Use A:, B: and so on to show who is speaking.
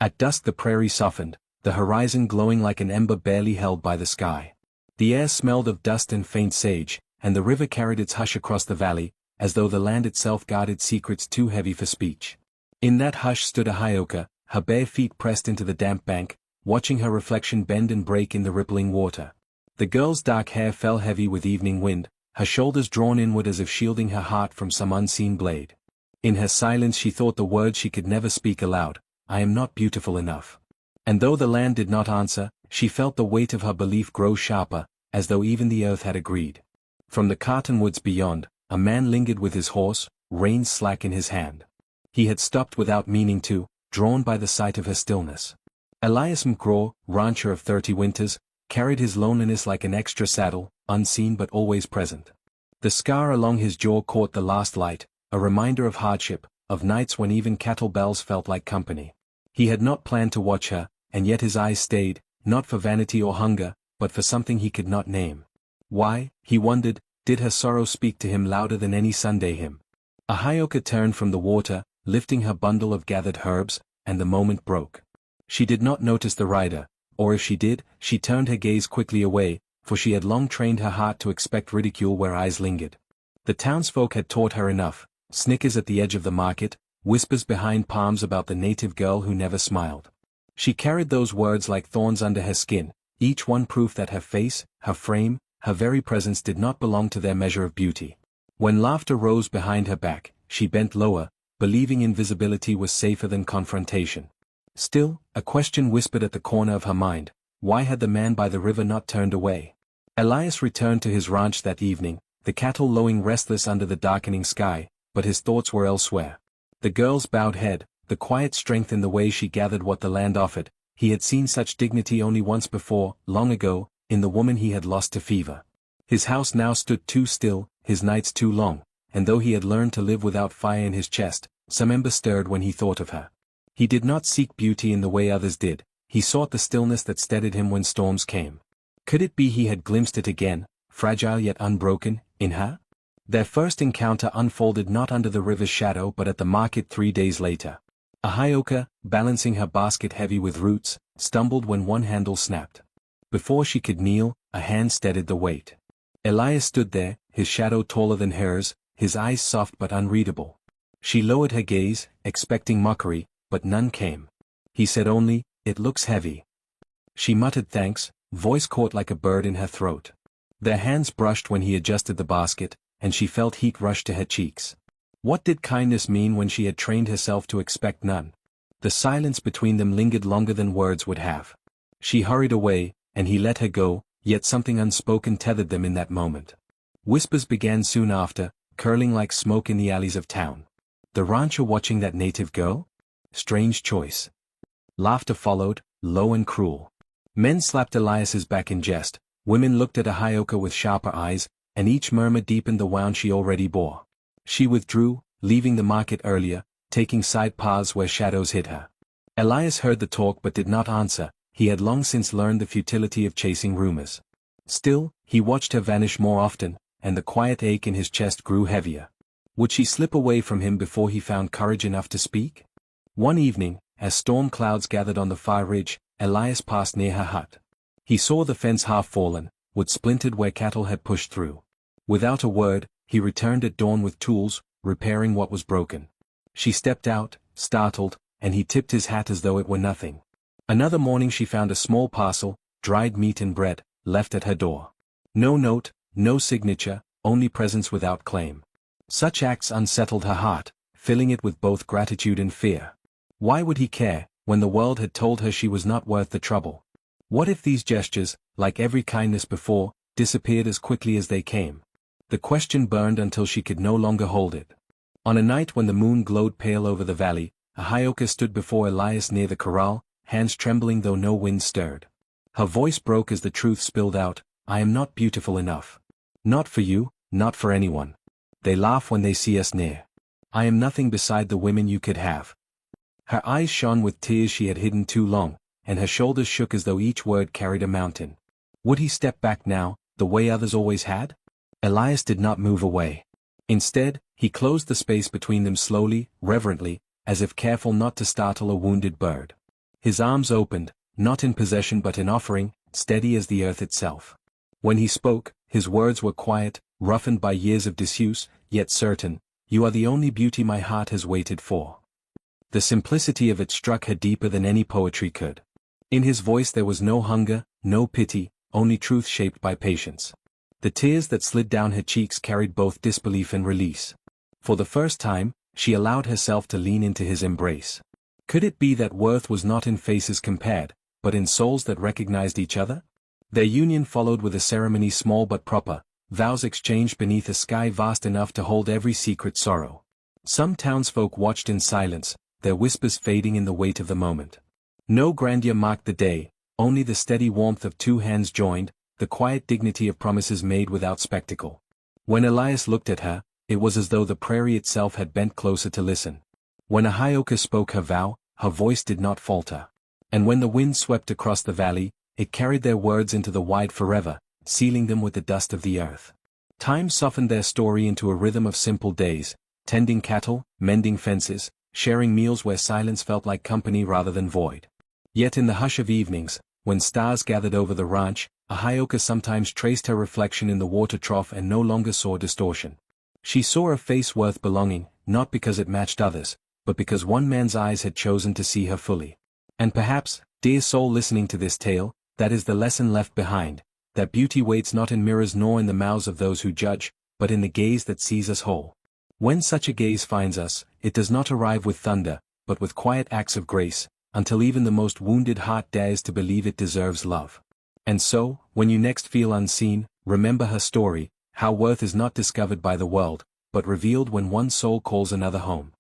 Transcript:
A: At dusk the prairie softened, the horizon glowing like an ember barely held by the sky. The air smelled of dust and faint sage, and the river carried its hush across the valley, as though the land itself guarded secrets too heavy for speech. In that hush stood a hyoka, her bare feet pressed into the damp bank, watching her reflection bend and break in the rippling water. The girl's dark hair fell heavy with evening wind, her shoulders drawn inward as if shielding her heart from some unseen blade. In her silence she thought the words she could never speak aloud, "I am not beautiful enough." And though the land did not answer, she felt the weight of her belief grow sharper, as though even the earth had agreed. From the cottonwoods beyond, a man lingered with his horse, reins slack in his hand. He had stopped without meaning to, drawn by the sight of her stillness. Elias McGraw, rancher of 30 winters, carried his loneliness like an extra saddle, unseen but always present. The scar along his jaw caught the last light, a reminder of hardship, of nights when even cattle bells felt like company. He had not planned to watch her, and yet his eyes stayed, not for vanity or hunger, but for something he could not name. Why, he wondered, did her sorrow speak to him louder than any Sunday hymn? A hyoka turned from the water, lifting her bundle of gathered herbs, and the moment broke. She did not notice the rider, or if she did, she turned her gaze quickly away, for she had long trained her heart to expect ridicule where eyes lingered. The townsfolk had taught her enough, snickers at the edge of the market, whispers behind palms about the native girl who never smiled. She carried those words like thorns under her skin, each one proof that her face, her frame, her very presence did not belong to their measure of beauty. When laughter rose behind her back, she bent lower, believing invisibility was safer than confrontation. Still, a question whispered at the corner of her mind: why had the man by the river not turned away? Elias returned to his ranch that evening, the cattle lowing restless under the darkening sky, but his thoughts were elsewhere. The girl's bowed head, the quiet strength in the way she gathered what the land offered, he had seen such dignity only once before, long ago, in the woman he had lost to fever. His house now stood too still, his nights too long, and though he had learned to live without fire in his chest, some ember stirred when he thought of her. He did not seek beauty in the way others did, he sought the stillness that steadied him when storms came. Could it be he had glimpsed it again, fragile yet unbroken, in her? Their first encounter unfolded not under the river's shadow but at the market 3 days later. A hyoka, balancing her basket heavy with roots, stumbled when one handle snapped. Before she could kneel, a hand steadied the weight. Elias stood there, his shadow taller than hers, his eyes soft but unreadable. She lowered her gaze, expecting mockery, but none came. He said only, "It looks heavy." She muttered thanks, voice caught like a bird in her throat. Their hands brushed when he adjusted the basket, and she felt heat rush to her cheeks. What did kindness mean when she had trained herself to expect none? The silence between them lingered longer than words would have. She hurried away, and he let her go, yet something unspoken tethered them in that moment. Whispers began soon after, curling like smoke in the alleys of town. The rancher watching that native girl? Strange choice. Laughter followed, low and cruel. Men slapped Elias's back in jest, women looked at a hyoka with sharper eyes, and each murmur deepened the wound she already bore. She withdrew, leaving the market earlier, taking side paths where shadows hid her. Elias heard the talk but did not answer, he had long since learned the futility of chasing rumors. Still, he watched her vanish more often, and the quiet ache in his chest grew heavier. Would she slip away from him before he found courage enough to speak? One evening, as storm clouds gathered on the far ridge, Elias passed near her hut. He saw the fence half fallen, wood splintered where cattle had pushed through. Without a word, he returned at dawn with tools, repairing what was broken. She stepped out, startled, and he tipped his hat as though it were nothing. Another morning she found a small parcel, dried meat and bread, left at her door. No note, no signature, only presence without claim. Such acts unsettled her heart, filling it with both gratitude and fear. Why would he care, when the world had told her she was not worth the trouble? What if these gestures, like every kindness before, disappeared as quickly as they came? The question burned until she could no longer hold it. On a night when the moon glowed pale over the valley, a hyoka stood before Elias near the corral, hands trembling though no wind stirred. Her voice broke as the truth spilled out, "I am not beautiful enough. Not for you, not for anyone. They laugh when they see us near. I am nothing beside the women you could have." Her eyes shone with tears she had hidden too long, and her shoulders shook as though each word carried a mountain. Would he step back now, the way others always had? Elias did not move away. Instead, he closed the space between them slowly, reverently, as if careful not to startle a wounded bird. His arms opened, not in possession but in offering, steady as the earth itself. When he spoke, his words were quiet, roughened by years of disuse, yet certain. You are the only beauty my heart has waited for. The simplicity of it struck her deeper than any poetry could. In his voice there was no hunger, no pity, only truth shaped by patience. The tears that slid down her cheeks carried both disbelief and release. For the first time, she allowed herself to lean into his embrace. Could it be that worth was not in faces compared, but in souls that recognized each other? Their union followed with a ceremony small but proper, vows exchanged beneath a sky vast enough to hold every secret sorrow. Some townsfolk watched in silence, their whispers fading in the weight of the moment. No grandeur marked the day, only the steady warmth of two hands joined, the quiet dignity of promises made without spectacle. When Elias looked at her, it was as though the prairie itself had bent closer to listen. When Ahioka spoke her vow, her voice did not falter. And when the wind swept across the valley, it carried their words into the wide forever, sealing them with the dust of the earth. Time softened their story into a rhythm of simple days, tending cattle, mending fences, sharing meals where silence felt like company rather than void. Yet in the hush of evenings, when stars gathered over the ranch, Ahioka sometimes traced her reflection in the water trough and no longer saw distortion. She saw a face worth belonging, not because it matched others, but because one man's eyes had chosen to see her fully. And perhaps, dear soul listening to this tale, that is the lesson left behind, that beauty waits not in mirrors nor in the mouths of those who judge, but in the gaze that sees us whole. When such a gaze finds us, it does not arrive with thunder, but with quiet acts of grace, until even the most wounded heart dares to believe it deserves love. And so, when you next feel unseen, remember her story, how worth is not discovered by the world, but revealed when one soul calls another home.